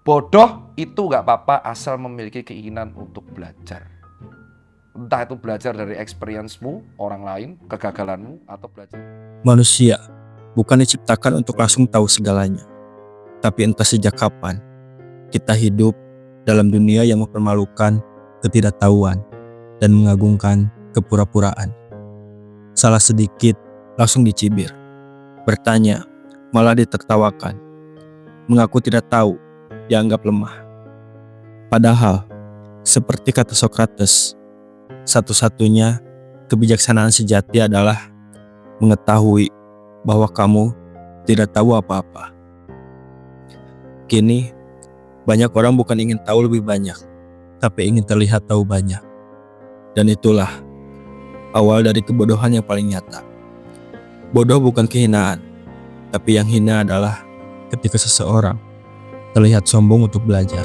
Bodoh itu nggak apa-apa asal memiliki keinginan untuk belajar. Entah itu belajar dari experience-mu, orang lain, kegagalanmu, atau belajar. Manusia bukan diciptakan untuk langsung tahu segalanya. Tapi entah sejak kapan, kita hidup dalam dunia yang mempermalukan ketidaktahuan dan mengagungkan kepura-puraan. Salah sedikit, langsung dicibir. Bertanya, malah ditertawakan. Mengaku tidak tahu, dianggap lemah. Padahal, seperti kata Socrates, satu-satunya kebijaksanaan sejati adalah mengetahui bahwa kamu tidak tahu apa-apa. Kini, banyak orang bukan ingin tahu lebih banyak, tapi ingin terlihat tahu banyak. Dan itulah awal dari kebodohan yang paling nyata. Bodoh bukan kehinaan, tapi yang hina adalah ketika seseorang terlihat sombong untuk belajar.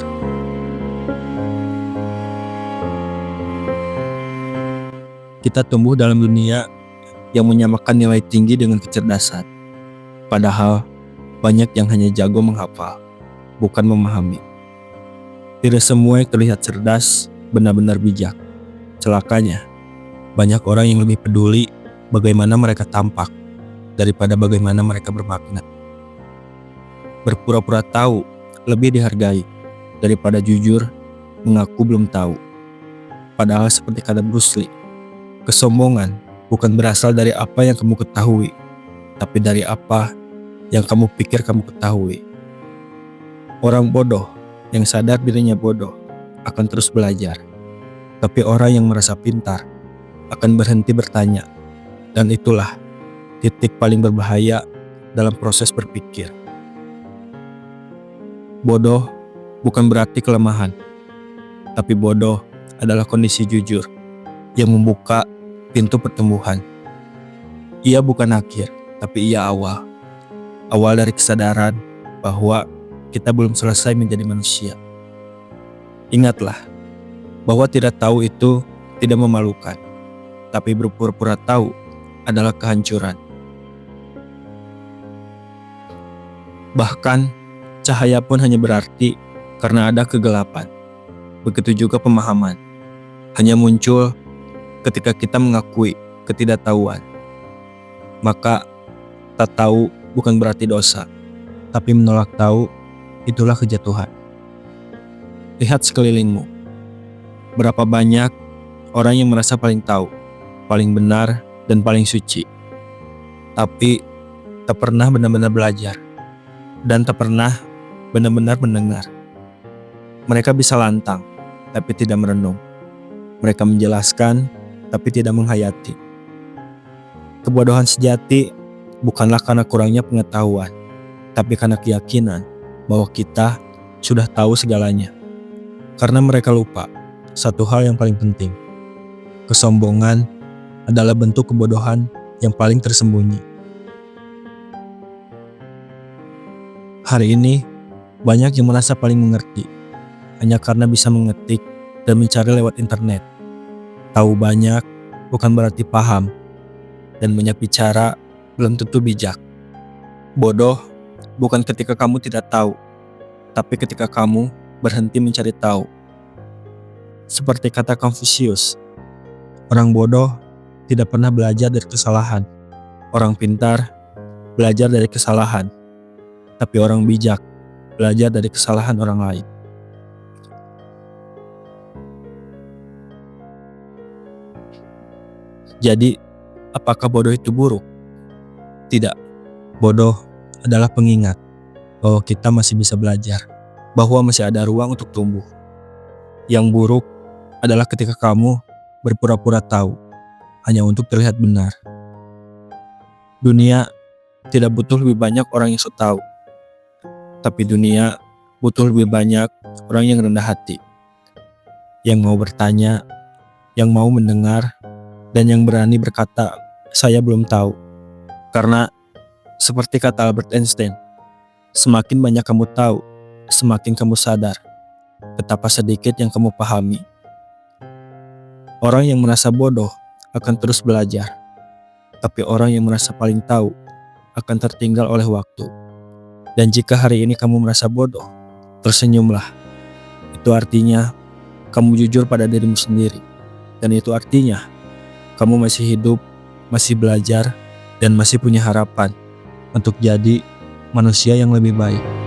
Kita tumbuh dalam dunia yang menyamakan nilai tinggi dengan kecerdasan. Padahal, banyak yang hanya jago menghafal, bukan memahami. Tidak semua yang terlihat cerdas benar-benar bijak. Celakanya, banyak orang yang lebih peduli bagaimana mereka tampak daripada bagaimana mereka bermakna. Berpura-pura tahu lebih dihargai daripada jujur mengaku belum tahu. Padahal seperti kata Bruce Lee, kesombongan bukan berasal dari apa yang kamu ketahui, tapi dari apa yang kamu pikir kamu ketahui. Orang bodoh yang sadar dirinya bodoh akan terus belajar. Tapi orang yang merasa pintar akan berhenti bertanya. Dan itulah titik paling berbahaya dalam proses berpikir. Bodoh bukan berarti kelemahan. Tapi bodoh adalah kondisi jujur yang membuka pintu pertumbuhan. Ia bukan akhir, tapi ia awal. Awal dari kesadaran bahwa kita belum selesai menjadi manusia. Ingatlah bahwa tidak tahu itu tidak memalukan, tapi berpura-pura tahu adalah kehancuran. Bahkan, cahaya pun hanya berarti karena ada kegelapan. Begitu juga pemahaman. Hanya muncul ketika kita mengakui ketidaktahuan. Maka, tak tahu bukan berarti dosa, tapi menolak tahu itulah kejatuhan. Lihat sekelilingmu. Berapa banyak orang yang merasa paling tahu, paling benar, dan paling suci. Tapi tak pernah benar-benar belajar. Dan tak pernah benar-benar mendengar. Mereka bisa lantang, tapi tidak merenung. Mereka menjelaskan, tapi tidak menghayati. Kebodohan sejati bukanlah karena kurangnya pengetahuan, tapi karena keyakinan bahwa kita sudah tahu segalanya. Karena mereka lupa satu hal yang paling penting. Kesombongan adalah bentuk kebodohan yang paling tersembunyi. Hari ini, banyak yang merasa paling mengerti hanya karena bisa mengetik dan mencari lewat internet. Tahu banyak bukan berarti paham, dan banyak bicara belum tentu bijak. Bodoh bukan ketika kamu tidak tahu, tapi ketika kamu berhenti mencari tahu. Seperti kata Confucius, orang bodoh tidak pernah belajar dari kesalahan. Orang pintar belajar dari kesalahan, tapi orang bijak belajar dari kesalahan orang lain. Jadi, apakah bodoh itu buruk? Tidak. Bodoh adalah pengingat bahwa kita masih bisa belajar, bahwa masih ada ruang untuk tumbuh. Yang buruk adalah ketika kamu berpura-pura tahu hanya untuk terlihat benar. Dunia tidak butuh lebih banyak orang yang sok tahu, tapi dunia butuh lebih banyak orang yang rendah hati, yang mau bertanya, yang mau mendengar, dan yang berani berkata, "Saya belum tahu." Karena seperti kata Albert Einstein, semakin banyak kamu tahu, semakin kamu sadar betapa sedikit yang kamu pahami. Orang yang merasa bodoh akan terus belajar, tapi orang yang merasa paling tahu akan tertinggal oleh waktu. Dan jika hari ini kamu merasa bodoh, tersenyumlah. Itu artinya kamu jujur pada dirimu sendiri. Dan itu artinya kamu masih hidup, masih belajar, dan masih punya harapan untuk jadi manusia yang lebih baik.